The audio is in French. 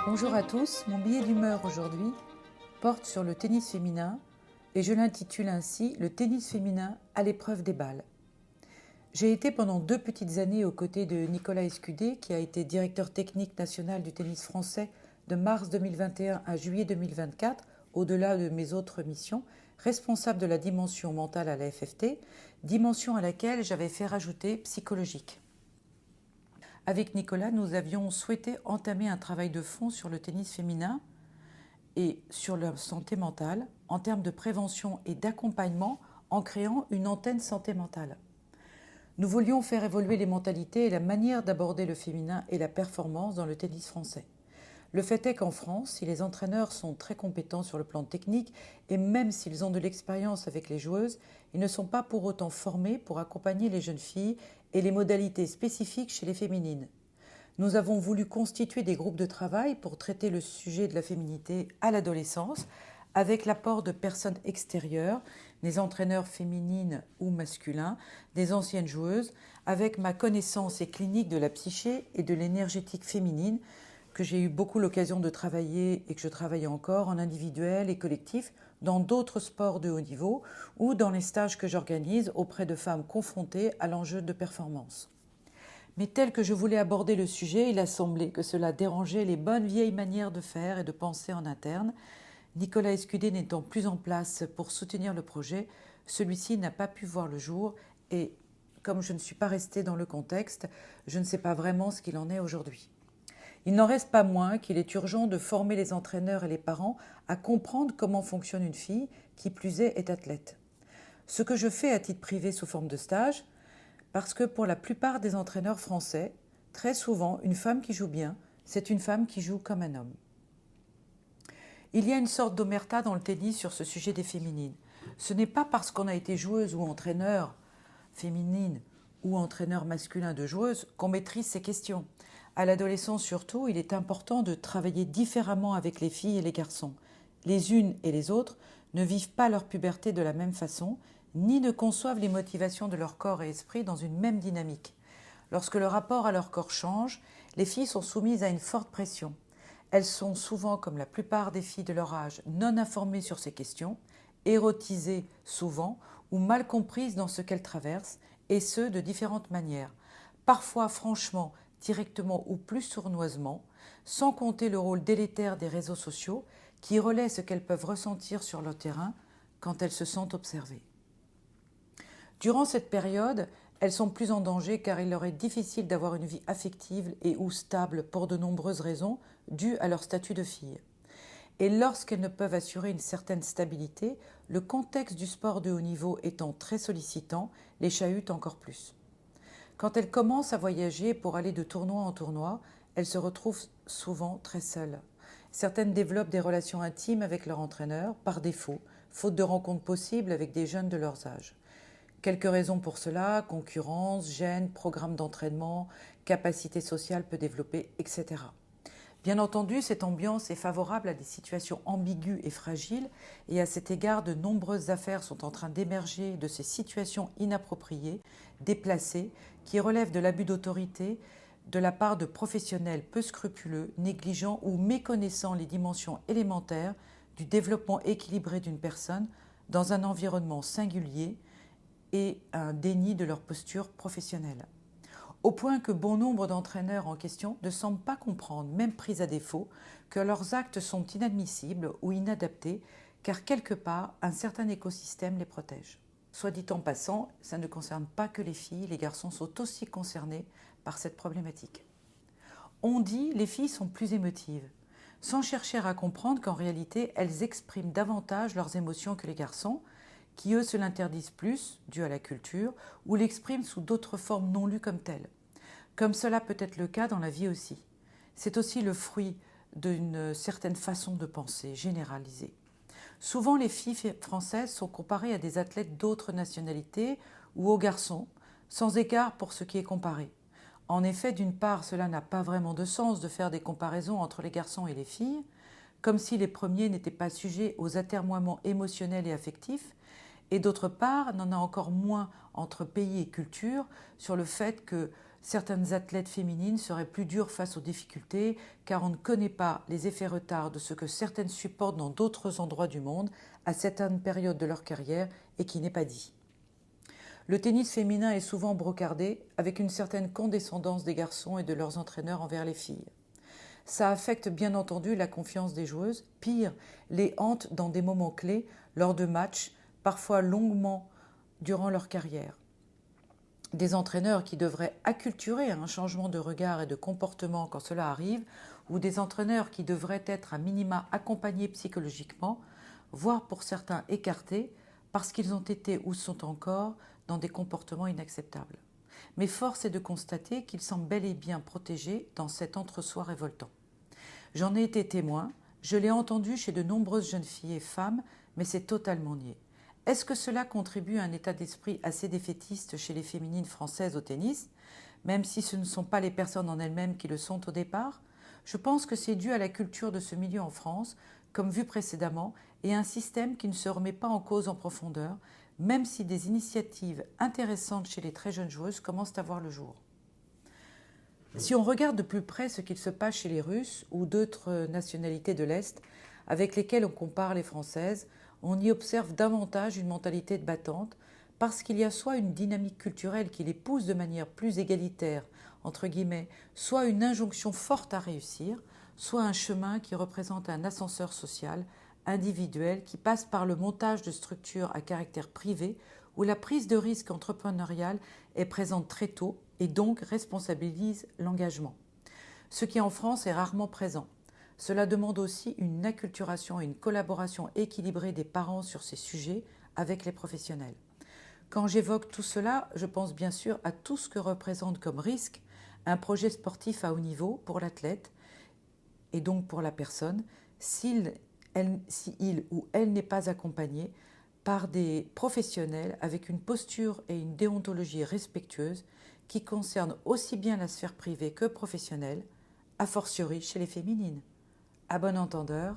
Bonjour à tous, mon billet d'humeur aujourd'hui porte sur le tennis féminin et je l'intitule ainsi « Le tennis féminin à l'épreuve des balles ». J'ai été pendant 2 petites années aux côtés de Nicolas Escudé, qui a été directeur technique national du tennis français de mars 2021 à juillet 2024, au-delà de mes autres missions, responsable de la dimension mentale à la FFT, dimension à laquelle j'avais fait rajouter psychologique. Avec Nicolas, nous avions souhaité entamer un travail de fond sur le tennis féminin et sur la santé mentale en termes de prévention et d'accompagnement en créant une antenne santé mentale. Nous voulions faire évoluer les mentalités et la manière d'aborder le féminin et la performance dans le tennis français. Le fait est qu'en France, si les entraîneurs sont très compétents sur le plan technique et même s'ils ont de l'expérience avec les joueuses, ils ne sont pas pour autant formés pour accompagner les jeunes filles et les modalités spécifiques chez les féminines. Nous avons voulu constituer des groupes de travail pour traiter le sujet de la féminité à l'adolescence avec l'apport de personnes extérieures, des entraîneurs féminines ou masculins, des anciennes joueuses, avec ma connaissance et clinique de la psyché et de l'énergétique féminine que j'ai eu beaucoup l'occasion de travailler et que je travaille encore en individuel et collectif dans d'autres sports de haut niveau ou dans les stages que j'organise auprès de femmes confrontées à l'enjeu de performance. Mais tel que je voulais aborder le sujet, il a semblé que cela dérangeait les bonnes vieilles manières de faire et de penser en interne. Nicolas Escudé n'étant plus en place pour soutenir le projet, celui-ci n'a pas pu voir le jour et, comme je ne suis pas restée dans le contexte, je ne sais pas vraiment ce qu'il en est aujourd'hui. Il n'en reste pas moins qu'il est urgent de former les entraîneurs et les parents à comprendre comment fonctionne une fille qui, plus est athlète. Ce que je fais à titre privé sous forme de stage, parce que pour la plupart des entraîneurs français, très souvent, une femme qui joue bien, c'est une femme qui joue comme un homme. Il y a une sorte d'omerta dans le tennis sur ce sujet des féminines. Ce n'est pas parce qu'on a été joueuse ou entraîneur féminine ou entraîneur masculin de joueuse qu'on maîtrise ces questions. À l'adolescence surtout, il est important de travailler différemment avec les filles et les garçons. Les unes et les autres ne vivent pas leur puberté de la même façon, ni ne conçoivent les motivations de leur corps et esprit dans une même dynamique. Lorsque le rapport à leur corps change, les filles sont soumises à une forte pression. Elles sont souvent, comme la plupart des filles de leur âge, non informées sur ces questions, érotisées souvent ou mal comprises dans ce qu'elles traversent, et ce, de différentes manières. Parfois, franchement, directement ou plus sournoisement, sans compter le rôle délétère des réseaux sociaux qui relaient ce qu'elles peuvent ressentir sur le terrain quand elles se sentent observées. Durant cette période, elles sont plus en danger car il leur est difficile d'avoir une vie affective et ou stable pour de nombreuses raisons dues à leur statut de fille. Et lorsqu'elles ne peuvent assurer une certaine stabilité, le contexte du sport de haut niveau étant très sollicitant, les chahute encore plus. Quand elles commencent à voyager pour aller de tournoi en tournoi, elles se retrouvent souvent très seules. Certaines développent des relations intimes avec leur entraîneur, par défaut, faute de rencontres possibles avec des jeunes de leur âge. Quelques raisons pour cela, concurrence, gêne, programme d'entraînement, capacité sociale peu développée, etc. Bien entendu, cette ambiance est favorable à des situations ambiguës et fragiles et à cet égard, de nombreuses affaires sont en train d'émerger de ces situations inappropriées, déplacées, qui relèvent de l'abus d'autorité de la part de professionnels peu scrupuleux, négligents ou méconnaissant les dimensions élémentaires du développement équilibré d'une personne dans un environnement singulier et un déni de leur posture professionnelle. Au point que bon nombre d'entraîneurs en question ne semblent pas comprendre, même pris à défaut, que leurs actes sont inadmissibles ou inadaptés, car quelque part, un certain écosystème les protège. Soit dit en passant, ça ne concerne pas que les filles, les garçons sont aussi concernés par cette problématique. On dit les filles sont plus émotives, sans chercher à comprendre qu'en réalité, elles expriment davantage leurs émotions que les garçons, qui eux se l'interdisent plus, dû à la culture, ou l'expriment sous d'autres formes non lues comme telles. Comme cela peut être le cas dans la vie aussi. C'est aussi le fruit d'une certaine façon de penser généralisée. Souvent, les filles françaises sont comparées à des athlètes d'autres nationalités ou aux garçons, sans égard pour ce qui est comparé. En effet, d'une part, cela n'a pas vraiment de sens de faire des comparaisons entre les garçons et les filles, comme si les premiers n'étaient pas sujets aux atermoiements émotionnels et affectifs, et d'autre part, n'en a encore moins entre pays et cultures sur le fait que certaines athlètes féminines seraient plus dures face aux difficultés car on ne connaît pas les effets retards de ce que certaines supportent dans d'autres endroits du monde à certaines périodes de leur carrière et qui n'est pas dit. Le tennis féminin est souvent brocardé avec une certaine condescendance des garçons et de leurs entraîneurs envers les filles. Ça affecte bien entendu la confiance des joueuses, pire, les hante dans des moments clés lors de matchs, parfois longuement durant leur carrière. Des entraîneurs qui devraient acculturer un changement de regard et de comportement quand cela arrive, ou des entraîneurs qui devraient être à minima accompagnés psychologiquement, voire pour certains écartés, parce qu'ils ont été ou sont encore dans des comportements inacceptables. Mais force est de constater qu'ils semblent bel et bien protégés dans cet entre-soi révoltant. J'en ai été témoin, je l'ai entendu chez de nombreuses jeunes filles et femmes, mais c'est totalement nié. Est-ce que cela contribue à un état d'esprit assez défaitiste chez les féminines françaises au tennis, même si ce ne sont pas les personnes en elles-mêmes qui le sont au départ? Je pense que c'est dû à la culture de ce milieu en France, comme vu précédemment, et à un système qui ne se remet pas en cause en profondeur, même si des initiatives intéressantes chez les très jeunes joueuses commencent à voir le jour. Si on regarde de plus près ce qu'il se passe chez les Russes ou d'autres nationalités de l'Est avec lesquelles on compare les Françaises, on y observe davantage une mentalité de battante parce qu'il y a soit une dynamique culturelle qui les pousse de manière plus égalitaire, entre guillemets, soit une injonction forte à réussir, soit un chemin qui représente un ascenseur social, individuel, qui passe par le montage de structures à caractère privé où la prise de risque entrepreneuriale est présente très tôt et donc responsabilise l'engagement. Ce qui en France est rarement présent. Cela demande aussi une acculturation et une collaboration équilibrée des parents sur ces sujets avec les professionnels. Quand j'évoque tout cela, je pense bien sûr à tout ce que représente comme risque un projet sportif à haut niveau pour l'athlète et donc pour la personne si il ou elle n'est pas accompagné par des professionnels avec une posture et une déontologie respectueuse qui concernent aussi bien la sphère privée que professionnelle, a fortiori chez les féminines. À bon entendeur,